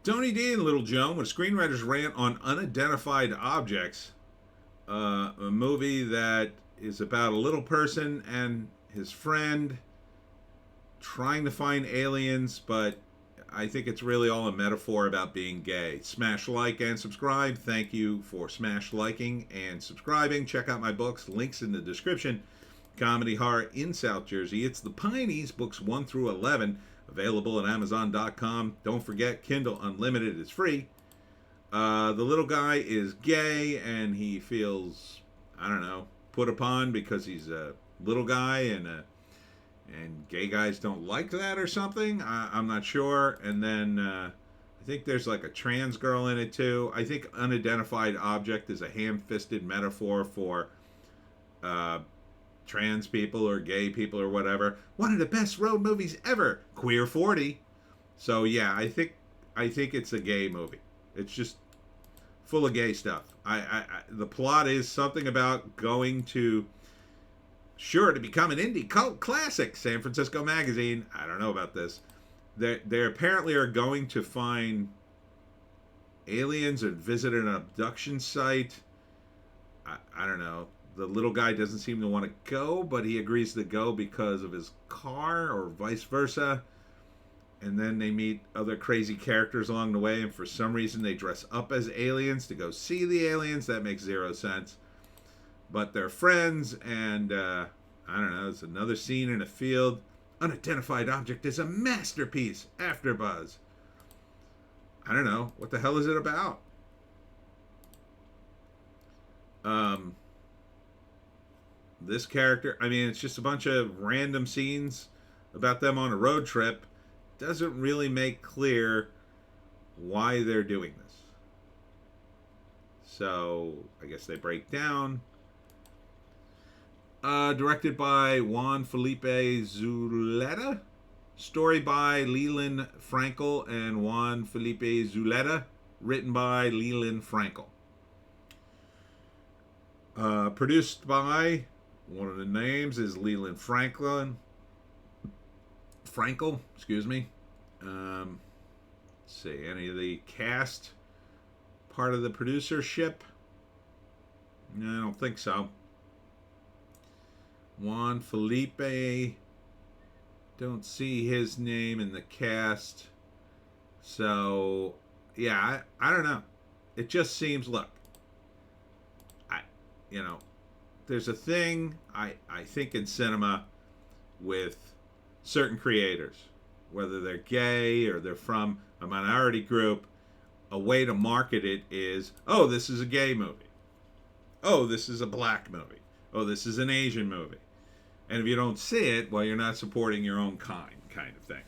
Tony D and Little Joan with Screenwriter's Rant on Unidentified Objects, a movie that is about a little person and his friend trying to find aliens, but I think it's really all a metaphor about being gay. Smash like and subscribe. Thank you for smash liking and subscribing. Check out my books, links in the description. Comedy horror in South Jersey. It's the Pineys, books 1 through 11, available at Amazon.com. Don't forget, Kindle Unlimited is free. The little guy is gay and he feels, I don't know, put upon because he's a little guy and gay guys don't like that or something. I'm not sure. And then I think there's like a trans girl in it too. I think Unidentified Object is a ham-fisted metaphor for trans people or gay people or whatever. One of the best road movies ever. Queer 40. So yeah, I think it's a gay movie. It's just full of gay stuff. The plot is something about going to become an indie cult classic. San Francisco Magazine. I don't know about this. They apparently are going to find aliens or visit an abduction site. I don't know. The little guy doesn't seem to want to go, but he agrees to go because of his car or vice versa. And then they meet other crazy characters along the way, and for some reason they dress up as aliens to go see the aliens. That makes zero sense. But they're friends, and I don't know, it's another scene in a field. Unidentified Object is a masterpiece. Afterbuzz. I don't know. What the hell is it about? This character, I mean, it's just a bunch of random scenes about them on a road trip. Doesn't really make clear why they're doing this. So, I guess they break down. Directed by Juan Felipe Zuleta. Story by Leland Frankel and Juan Felipe Zuleta. Written by Leland Frankel. Produced by, one of the names is Leland Frankel, excuse me. Let's see, any of the cast part of the producership? No, I don't think so. Juan Felipe, don't see his name in the cast. So, yeah, I don't know. It just seems, look, there's a thing, I think, in cinema with certain creators, whether they're gay or they're from a minority group. A way to market it is, oh, this is a gay movie. Oh, this is a black movie. Oh, this is an Asian movie. And if you don't see it, well, you're not supporting your own kind of thing.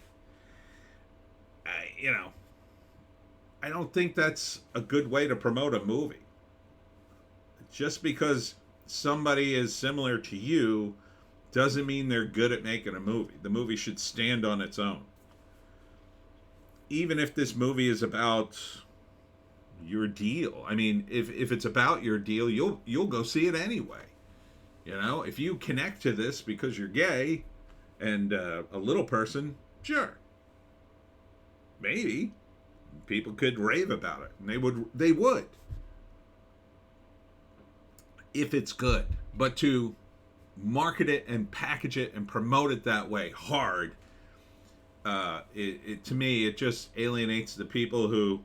I don't think that's a good way to promote a movie. Just because somebody is similar to you doesn't mean they're good at making a movie. The movie should stand on its own. Even if this movie is about your deal. I mean, if it's about your deal, you'll go see it anyway. If you connect to this because you're gay and a little person, sure. Maybe people could rave about it, and they would. If it's good. But to market it and package it and promote it that way hard, to me, it just alienates the people who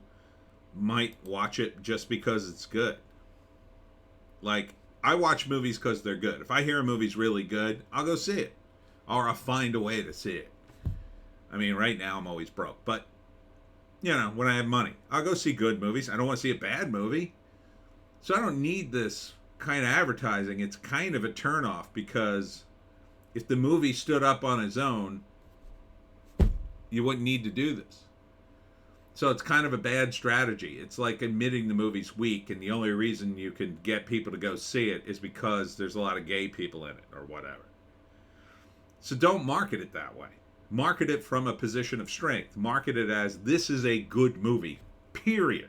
might watch it just because it's good. Like, I watch movies because they're good. If I hear a movie's really good, I'll go see it. Or I'll find a way to see it. I mean, right now I'm always broke. But, when I have money, I'll go see good movies. I don't want to see a bad movie. So I don't need this kind of advertising. It's kind of a turnoff, because if the movie stood up on its own, you wouldn't need to do this. So it's kind of a bad strategy. It's like admitting the movie's weak, and the only reason you can get people to go see it is because there's a lot of gay people in it or whatever. So don't market it that way. Market it from a position of strength. Market it as, this is a good movie, period.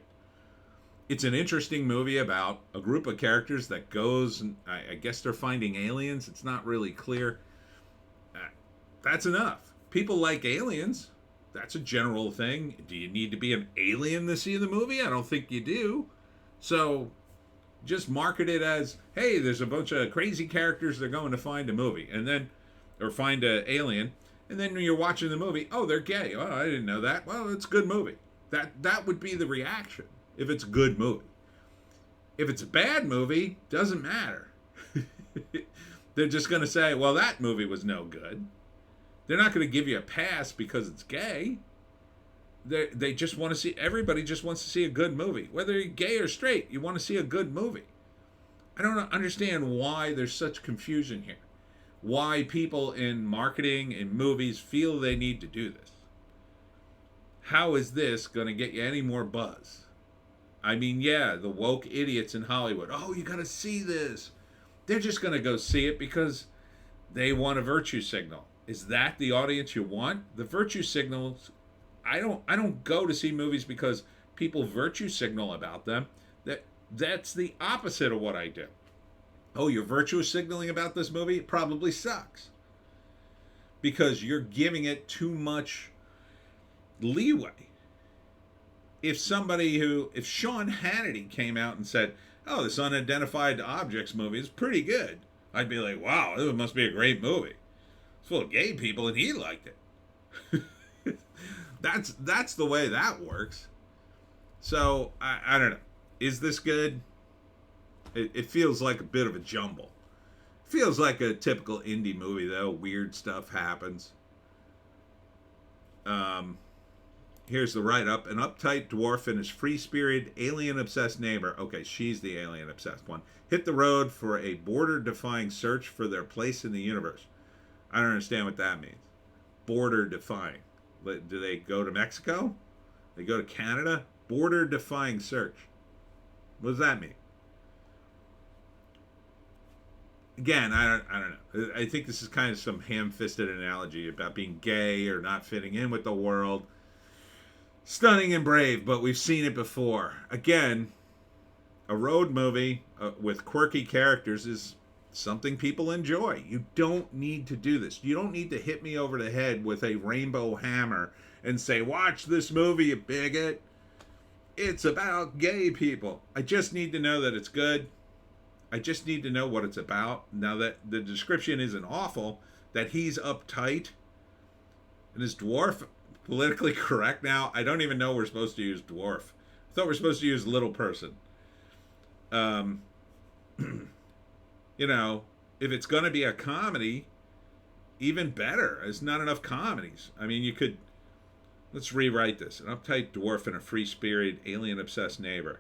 It's an interesting movie about a group of characters that goes, and I guess they're finding aliens. It's not really clear. That's enough. People like aliens. That's a general thing. Do you need to be an alien to see the movie? I don't think you do. So just market it as, hey, there's a bunch of crazy characters they're going to find a movie, and then, or find an alien, and then when you're watching the movie, oh, they're gay. Oh, I didn't know that. Well, it's a good movie. That would be the reaction if it's a good movie. If it's a bad movie, doesn't matter. They're just going to say, well, that movie was no good. They're not going to give you a pass because it's gay. They just want to see, everybody just wants to see a good movie. Whether you're gay or straight, you want to see a good movie. I don't understand why there's such confusion here. Why people in marketing and movies feel they need to do this. How is this going to get you any more buzz? I mean, yeah, the woke idiots in Hollywood. Oh, you got to see this. They're just going to go see it because they want a virtue signal. Is that the audience you want? The virtue signals, I don't go to see movies because people virtue signal about them. That's the opposite of what I do. Oh, you're virtue signaling about this movie? It probably sucks. Because you're giving it too much leeway. If Sean Hannity came out and said, oh, this Unidentified Objects movie is pretty good, I'd be like, wow, this must be a great movie. It's full of gay people and he liked it. That's the way that works. So, I don't know. Is this good? It feels like a bit of a jumble. It feels like a typical indie movie, though. Weird stuff happens. Here's the write-up. An uptight dwarf and his free-spirited, alien-obsessed neighbor, okay, she's the alien-obsessed one, hit the road for a border-defying search for their place in the universe. I don't understand what that means. Border-defying. Do they go to Mexico? They go to Canada? Border-defying search. What does that mean? Again, I don't know. I think this is kind of some ham-fisted analogy about being gay or not fitting in with the world. Stunning and brave, but we've seen it before. Again, a road movie with quirky characters is something people enjoy. You don't need to do this. You don't need to hit me over the head with a rainbow hammer and say, watch this movie, you bigot. It's about gay people. I just need to know that it's good. I just need to know what it's about. Now that the description isn't awful, that he's uptight and his dwarf, politically correct now. I don't even know we're supposed to use dwarf. I thought we're supposed to use little person. You know, if it's going to be a comedy, even better. There's not enough comedies. I mean, you could, let's rewrite this. An uptight dwarf and a free-spirited, alien-obsessed neighbor.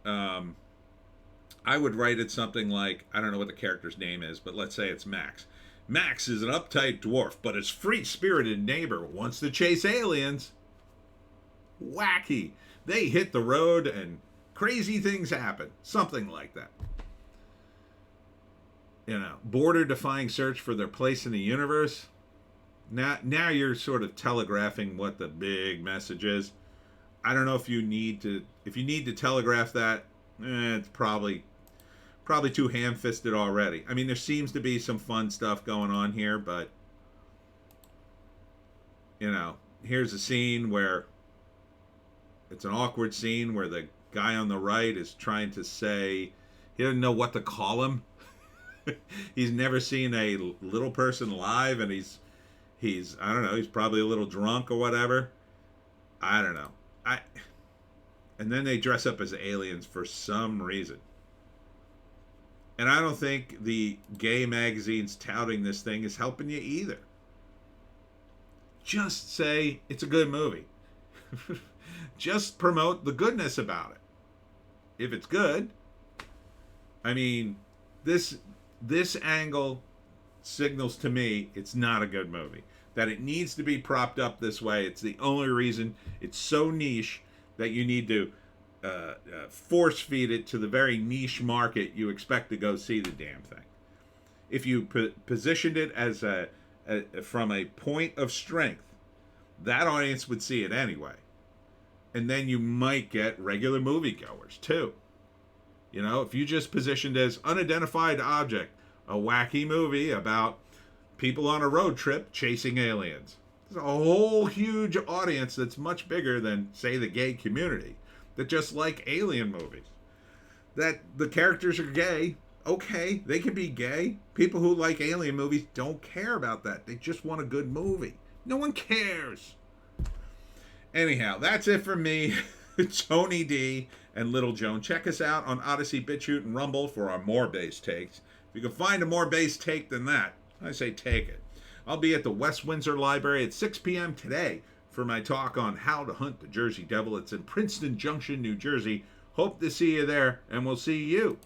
I would write it something like, I don't know what the character's name is, but let's say it's Max. Max is an uptight dwarf, but his free-spirited neighbor wants to chase aliens. Wacky. They hit the road and crazy things happen. Something like that. You know, border-defying search for their place in the universe. Now you're sort of telegraphing what the big message is. I don't know if you need to telegraph that. It's probably too ham-fisted already. I mean, there seems to be some fun stuff going on here, but you know, here's a scene where it's an awkward scene where the guy on the right is trying to say he doesn't know what to call him. He's never seen a little person live, and he's I don't know, he's probably a little drunk or whatever. I don't know. And then they dress up as aliens for some reason. And I don't think the gay magazines touting this thing is helping you either. Just say it's a good movie. Just promote the goodness about it. If it's good, I mean, this angle signals to me it's not a good movie. That it needs to be propped up this way. It's the only reason. It's so niche that you need to force feed it to the very niche market you expect to go see the damn thing. If you positioned it as from a point of strength, that audience would see it anyway. And then you might get regular moviegoers too. You know, if you just positioned as Unidentified Object, a wacky movie about people on a road trip chasing aliens. There's a whole huge audience that's much bigger than, say, the gay community that just like alien movies. That the characters are gay. Okay, they can be gay. People who like alien movies don't care about that. They just want a good movie. No one cares. Anyhow, that's it for me, Tony D and Little Joan. Check us out on Odysee, Bitchute, and Rumble for our more base takes. If you can find a more base take than that, I say take it. I'll be at the West Windsor Library at 6 p.m. today for my talk on how to hunt the Jersey Devil. It's in Princeton Junction, New Jersey. Hope to see you there, and we'll see you